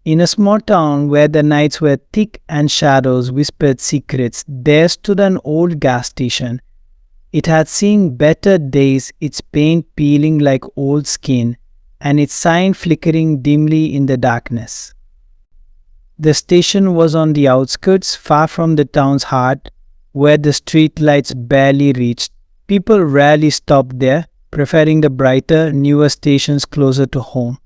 In a small town where the nights were thick and shadows whispered secrets, there stood an old gas station. It had seen better days, its paint peeling like old skin, and its sign flickering dimly in the darkness. The station was on the outskirts, far from the town's heart, where the street lights barely reached. People rarely stopped there, preferring the brighter, newer stations closer to home.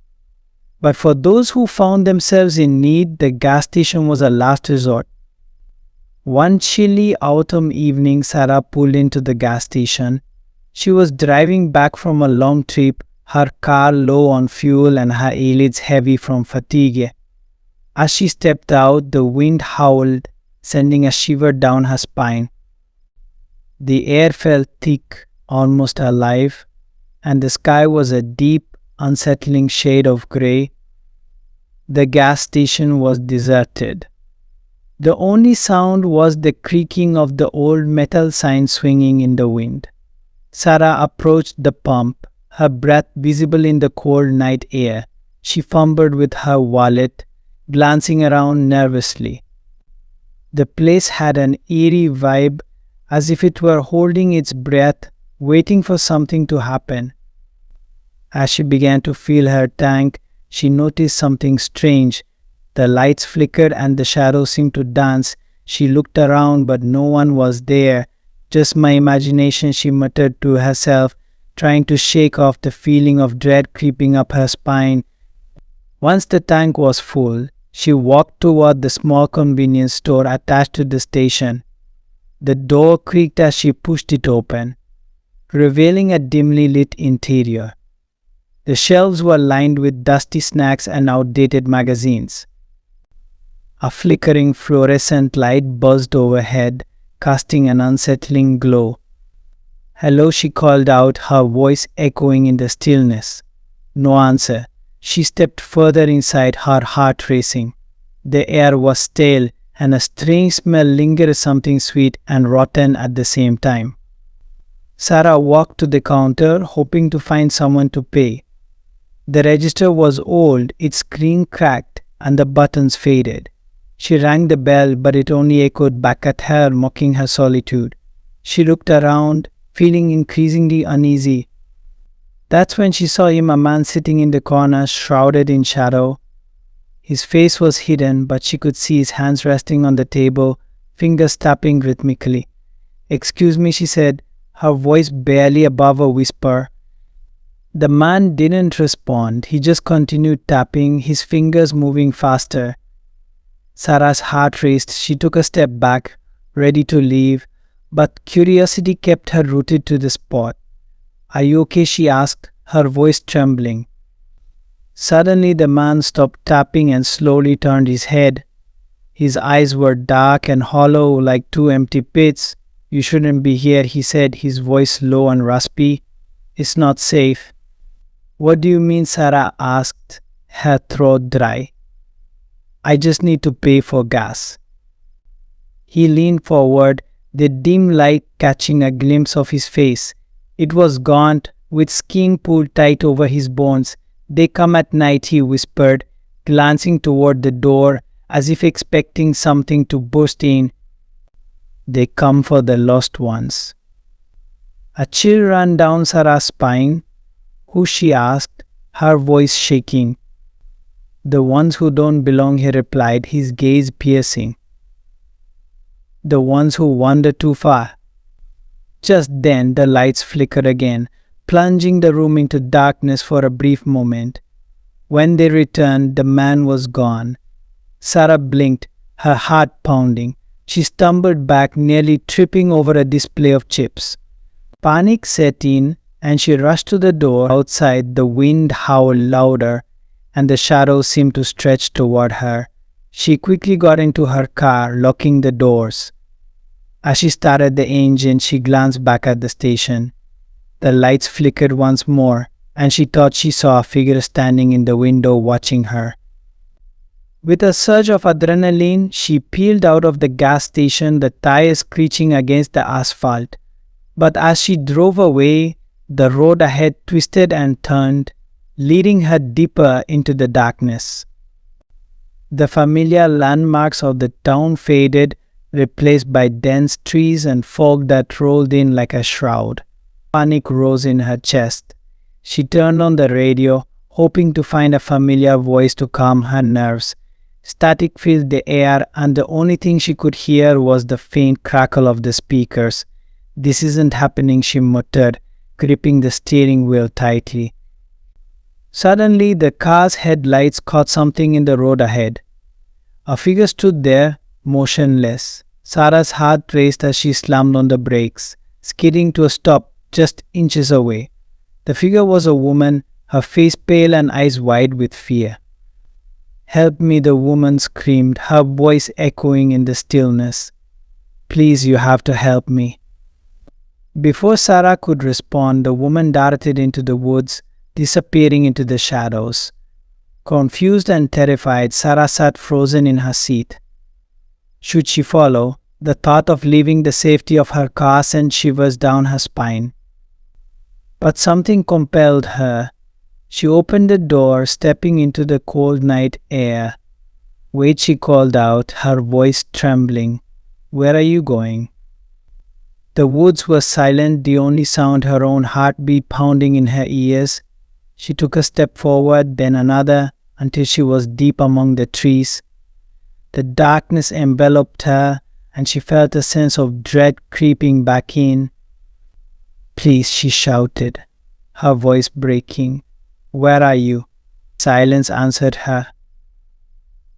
But for those who found themselves in need, the gas station was a last resort. One chilly autumn evening, Sarah pulled into the gas station. She was driving back from a long trip, her car low on fuel and her eyelids heavy from fatigue. As she stepped out, the wind howled, sending a shiver down her spine. The air felt thick, almost alive, and the sky was a deep, unsettling shade of grey. The gas station was deserted. The only sound was the creaking of the old metal sign swinging in the wind. Sarah approached the pump, her breath visible in the cold night air. She fumbled with her wallet, glancing around nervously. The place had an eerie vibe, as if it were holding its breath, waiting for something to happen. As she began to fill her tank, she noticed something strange. The lights flickered and the shadows seemed to dance. She looked around, but no one was there. Just my imagination, she muttered to herself, trying to shake off the feeling of dread creeping up her spine. Once the tank was full, she walked toward the small convenience store attached to the station. The door creaked as she pushed it open, revealing a dimly lit interior. The shelves were lined with dusty snacks and outdated magazines. A flickering fluorescent light buzzed overhead, casting an unsettling glow. "Hello," she called out, her voice echoing in the stillness. No answer. She stepped further inside, her heart racing. The air was stale, and a strange smell lingered, something sweet and rotten at the same time. Sarah walked to the counter, hoping to find someone to pay. The register was old, its screen cracked, and the buttons faded. She rang the bell, but it only echoed back at her, mocking her solitude. She looked around, feeling increasingly uneasy. That's when she saw him, a man sitting in the corner, shrouded in shadow. His face was hidden, but she could see his hands resting on the table, fingers tapping rhythmically. "Excuse me," she said, her voice barely above a whisper. The man didn't respond. He just continued tapping, his fingers moving faster. Sarah's heart raced. She took a step back, ready to leave, but curiosity kept her rooted to the spot. "Are you okay?" she asked, her voice trembling. Suddenly the man stopped tapping and slowly turned his head. His eyes were dark and hollow like two empty pits. "You shouldn't be here," he said, his voice low and raspy. "It's not safe." "What do you mean?" Sarah asked, her throat dry. "I just need to pay for gas." He leaned forward, the dim light catching a glimpse of his face. It was gaunt, with skin pulled tight over his bones. "They come at night," he whispered, glancing toward the door as if expecting something to burst in. "They come for the lost ones." A chill ran down Sarah's spine. "Who?" she asked, her voice shaking. "The ones who don't belong," he replied, his gaze piercing. "The ones who wander too far." Just then the lights flickered again, plunging the room into darkness for a brief moment. When they returned, the man was gone. Sarah blinked, her heart pounding. She stumbled back, nearly tripping over a display of chips. Panic set in, and she rushed to the door. Outside, the wind howled louder, and the shadows seemed to stretch toward her. She quickly got into her car, locking the doors. As she started the engine, she glanced back at the station. The lights flickered once more, and she thought she saw a figure standing in the window watching her. With a surge of adrenaline, she peeled out of the gas station, the tires screeching against the asphalt. But as she drove away, the road ahead twisted and turned, leading her deeper into the darkness. The familiar landmarks of the town faded, replaced by dense trees and fog that rolled in like a shroud. Panic rose in her chest. She turned on the radio, hoping to find a familiar voice to calm her nerves. Static filled the air, and the only thing she could hear was the faint crackle of the speakers. "This isn't happening," she muttered, gripping the steering wheel tightly. Suddenly, the car's headlights caught something in the road ahead. A figure stood there, motionless. Sarah's heart raced as she slammed on the brakes, skidding to a stop just inches away. The figure was a woman, her face pale and eyes wide with fear. "Help me," the woman screamed, her voice echoing in the stillness. "Please, you have to help me." Before Sarah could respond, the woman darted into the woods, disappearing into the shadows. Confused and terrified, Sarah sat frozen in her seat. Should she follow? The thought of leaving the safety of her car sent shivers down her spine. But something compelled her. She opened the door, stepping into the cold night air. "Wait," she called out, her voice trembling. "Where are you going?" The woods were silent, the only sound her own heartbeat pounding in her ears. She took a step forward, then another, until she was deep among the trees. The darkness enveloped her, and she felt a sense of dread creeping back in. "Please," she shouted, her voice breaking. "Where are you?" Silence answered her.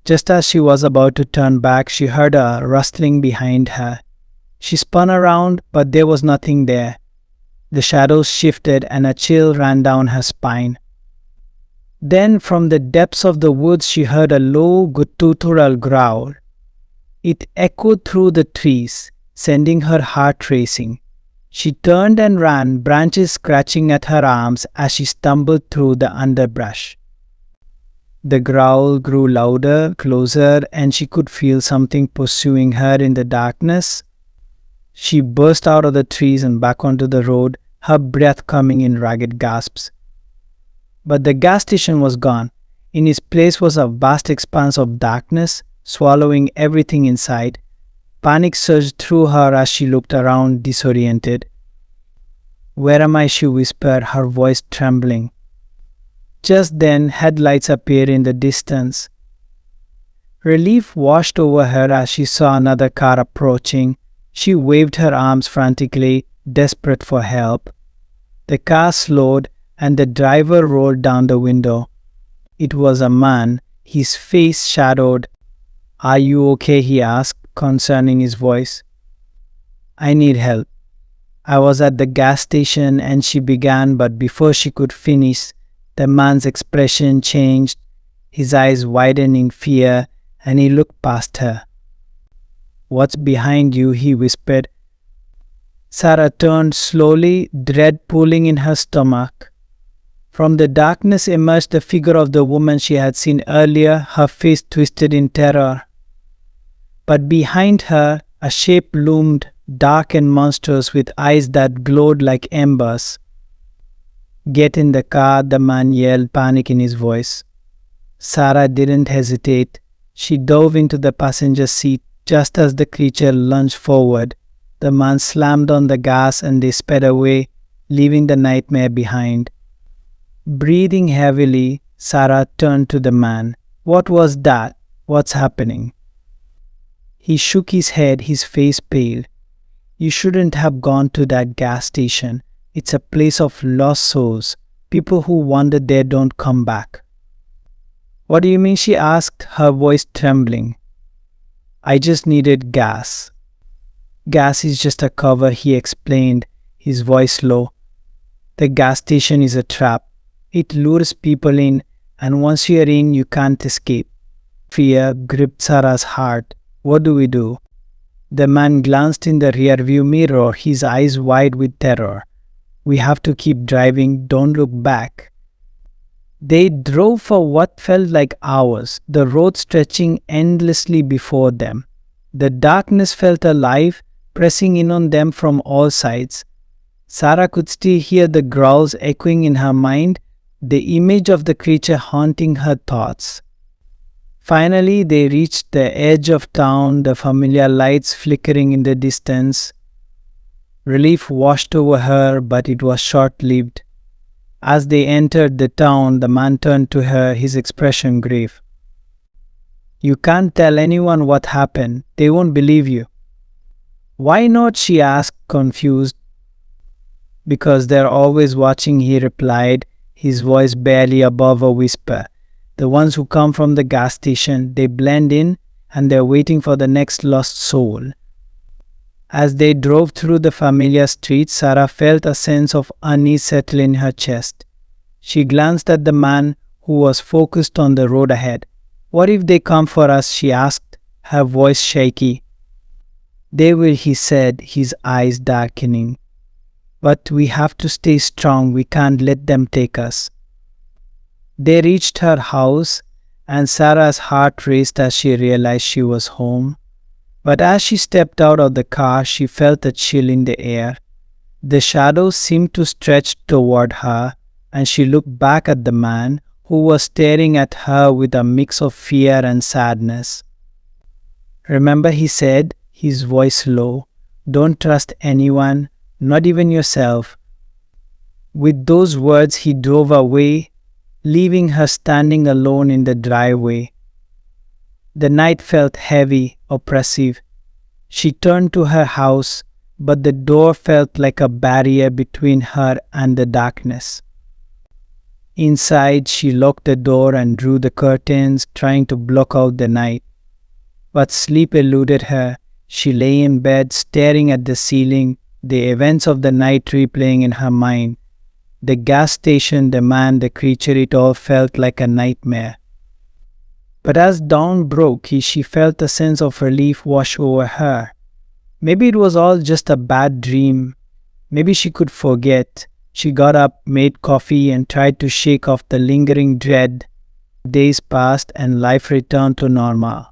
Just as she was about to turn back, she heard a rustling behind her. She spun around, but there was nothing there. The shadows shifted, and a chill ran down her spine. Then, from the depths of the woods, she heard a low, guttural growl. It echoed through the trees, sending her heart racing. She turned and ran, branches scratching at her arms as she stumbled through the underbrush. The growl grew louder, closer, and she could feel something pursuing her in the darkness. She burst out of the trees and back onto the road, her breath coming in ragged gasps. But the gas station was gone. In its place was a vast expanse of darkness, swallowing everything in sight. Panic surged through her as she looked around, disoriented. "Where am I?" she whispered, her voice trembling. Just then, headlights appeared in the distance. Relief washed over her as she saw another car approaching. She waved her arms frantically, desperate for help. The car slowed, and the driver rolled down the window. It was a man, his face shadowed. "Are you okay?" he asked, concern in his voice. "I need help. I was at the gas station," and she began, but before she could finish, the man's expression changed, his eyes widened in fear, and he looked past her. "What's behind you?" he whispered. Sarah turned slowly, dread pulling in her stomach. From the darkness emerged the figure of the woman she had seen earlier, her face twisted in terror. But behind her, a shape loomed, dark and monstrous, with eyes that glowed like embers. "Get in the car," the man yelled, panic in his voice. Sarah didn't hesitate. She dove into the passenger seat just as the creature lunged forward. The man slammed on the gas and they sped away, leaving the nightmare behind. Breathing heavily, Sarah turned to the man. "What was that? What's happening?" He shook his head, his face pale. "You shouldn't have gone to that gas station. It's a place of lost souls. People who wander there don't come back." "What do you mean?" she asked, her voice trembling. "I just needed gas." "Gas is just a cover," he explained, his voice low. "The gas station is a trap. It lures people in, and once you're in, you can't escape." Fear gripped Sarah's heart. What do we do? The man glanced in the rearview mirror, his eyes wide with terror. "We have to keep driving, don't look back." They drove for what felt like hours, the road stretching endlessly before them. The darkness felt alive, pressing in on them from all sides. Sarah could still hear the growls echoing in her mind, the image of the creature haunting her thoughts. Finally, they reached the edge of town, the familiar lights flickering in the distance. Relief washed over her, but it was short-lived. As they entered the town, the man turned to her, his expression grave. "You can't tell anyone what happened. They won't believe you." "Why not?" she asked, confused. "Because they're always watching," he replied, his voice barely above a whisper. "The ones who come from the gas station, they blend in and they're waiting for the next lost soul." As they drove through the familiar streets, Sarah felt a sense of unease settle in her chest. She glanced at the man who was focused on the road ahead. "What if they come for us?" she asked, her voice shaky. "They will," he said, his eyes darkening. "But we have to stay strong. We can't let them take us." They reached her house, and Sarah's heart raced as she realized she was home. But as she stepped out of the car, she felt a chill in the air. The shadows seemed to stretch toward her, and she looked back at the man who was staring at her with a mix of fear and sadness. "Remember," he said, his voice low, "don't trust anyone, not even yourself." With those words, he drove away, leaving her standing alone in the driveway. The night felt heavy, oppressive. She turned to her house, but the door felt like a barrier between her and the darkness. Inside, she locked the door and drew the curtains, trying to block out the night. But sleep eluded her. She lay in bed, staring at the ceiling, the events of the night replaying in her mind. The gas station, the man, the creature, it all felt like a nightmare. But as dawn broke, she felt a sense of relief wash over her. Maybe it was all just a bad dream. Maybe she could forget. She got up, made coffee, and tried to shake off the lingering dread. Days passed and life returned to normal.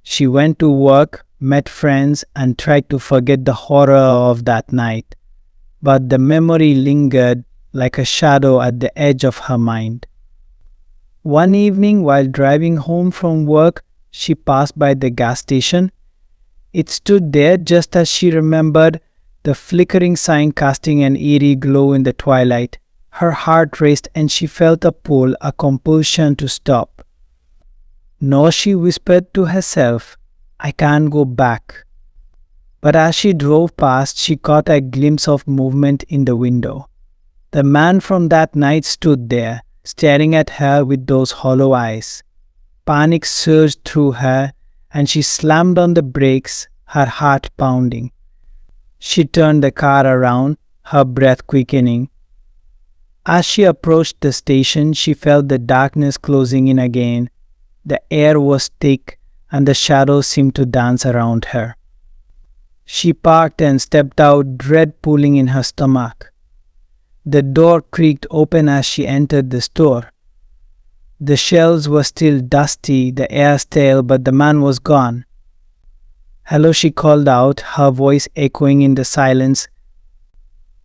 She went to work, met friends, and tried to forget the horror of that night. But the memory lingered like a shadow at the edge of her mind. One evening, while driving home from work, she passed by the gas station. It stood there just as she remembered, the flickering sign casting an eerie glow in the twilight. Her heart raced and she felt a pull, a compulsion to stop. "No," she whispered to herself, "I can't go back." But as she drove past, she caught a glimpse of movement in the window. The man from that night stood there, staring at her with those hollow eyes. Panic surged through her, and she slammed on the brakes, her heart pounding. She turned the car around, her breath quickening. As she approached the station, she felt the darkness closing in again. The air was thick, and the shadows seemed to dance around her. She parked and stepped out, dread pulling in her stomach. The door creaked open as she entered the store. The shelves were still dusty, the air stale, but the man was gone. "Hello," she called out, her voice echoing in the silence.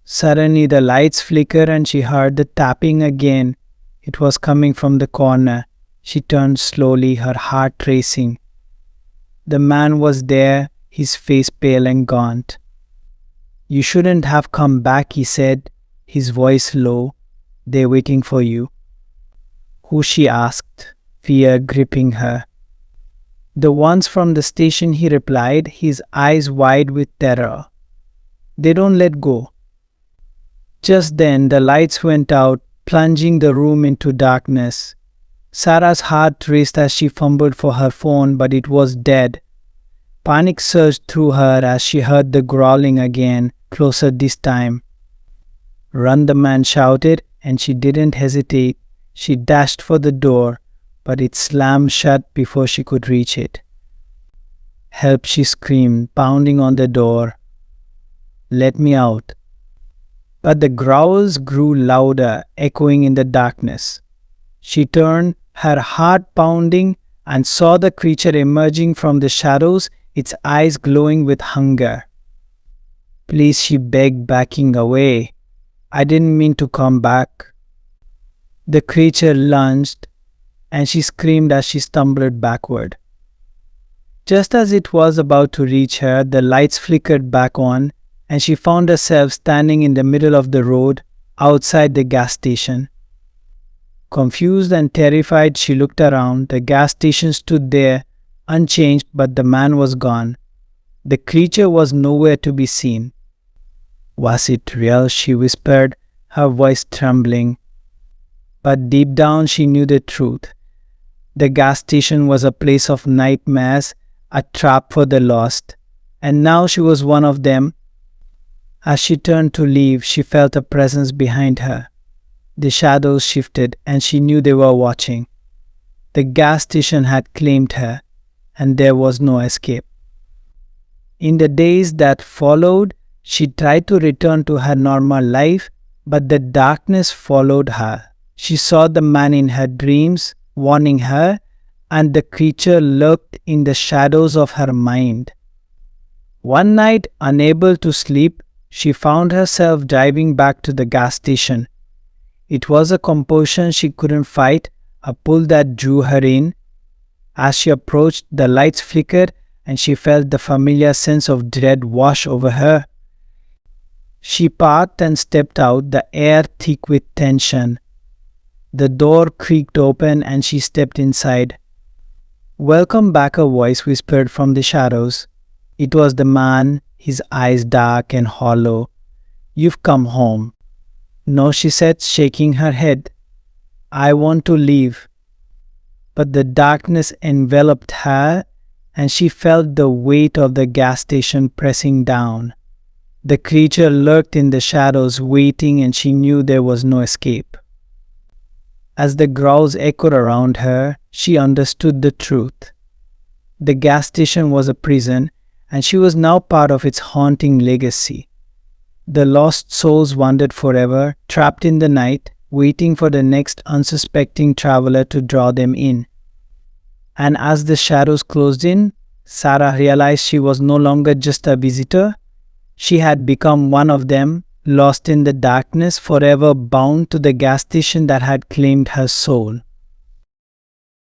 Suddenly the lights flickered and she heard the tapping again. It was coming from the corner. She turned slowly, her heart racing. The man was there, his face pale and gaunt. "You shouldn't have come back," he said, his voice low. "They're waiting for you." "Who?" she asked, fear gripping her. "The ones from the station," he replied, his eyes wide with terror. "They don't let go." Just then the lights went out, plunging the room into darkness. Sarah's heart raced as she fumbled for her phone, but it was dead. Panic surged through her as she heard the growling again, closer this time. "Run," the man shouted, and she didn't hesitate. She dashed for the door, but it slammed shut before she could reach it. "Help," she screamed, pounding on the door. "Let me out." But the growls grew louder, echoing in the darkness. She turned, her heart pounding, and saw the creature emerging from the shadows, its eyes glowing with hunger. "Please," she begged, backing away. "I didn't mean to come back." The creature lunged, and she screamed as she stumbled backward. Just as it was about to reach her, the lights flickered back on, and she found herself standing in the middle of the road outside the gas station. Confused and terrified, she looked around. The gas station stood there, unchanged, but the man was gone. The creature was nowhere to be seen. Was it real? She whispered, her voice trembling. But deep down she knew the truth. The gas station was a place of nightmares, a trap for the lost, and now she was one of them. As she turned to leave, she felt a presence behind her. The shadows shifted, and she knew they were watching. The gas station had claimed her, and there was no escape. In the days that followed, she tried to return to her normal life, but the darkness followed her. She saw the man in her dreams, warning her, and the creature lurked in the shadows of her mind. One night, unable to sleep, she found herself driving back to the gas station. It was a compulsion she couldn't fight, a pull that drew her in. As she approached, the lights flickered, and she felt the familiar sense of dread wash over her. She parked and stepped out, the air thick with tension. The door creaked open and she stepped inside. "Welcome back," a voice whispered from the shadows. It was the man, his eyes dark and hollow. "You've come home." "No," she said, shaking her head. "I want to leave." But the darkness enveloped her, and she felt the weight of the gas station pressing down. The creature lurked in the shadows, waiting, and she knew there was no escape. As the growls echoed around her, she understood the truth. The gas station was a prison, and she was now part of its haunting legacy. The lost souls wandered forever, trapped in the night, waiting for the next unsuspecting traveler to draw them in. And as the shadows closed in, Sarah realized she was no longer just a visitor. She had become one of them, lost in the darkness, forever bound to the gas station that had claimed her soul.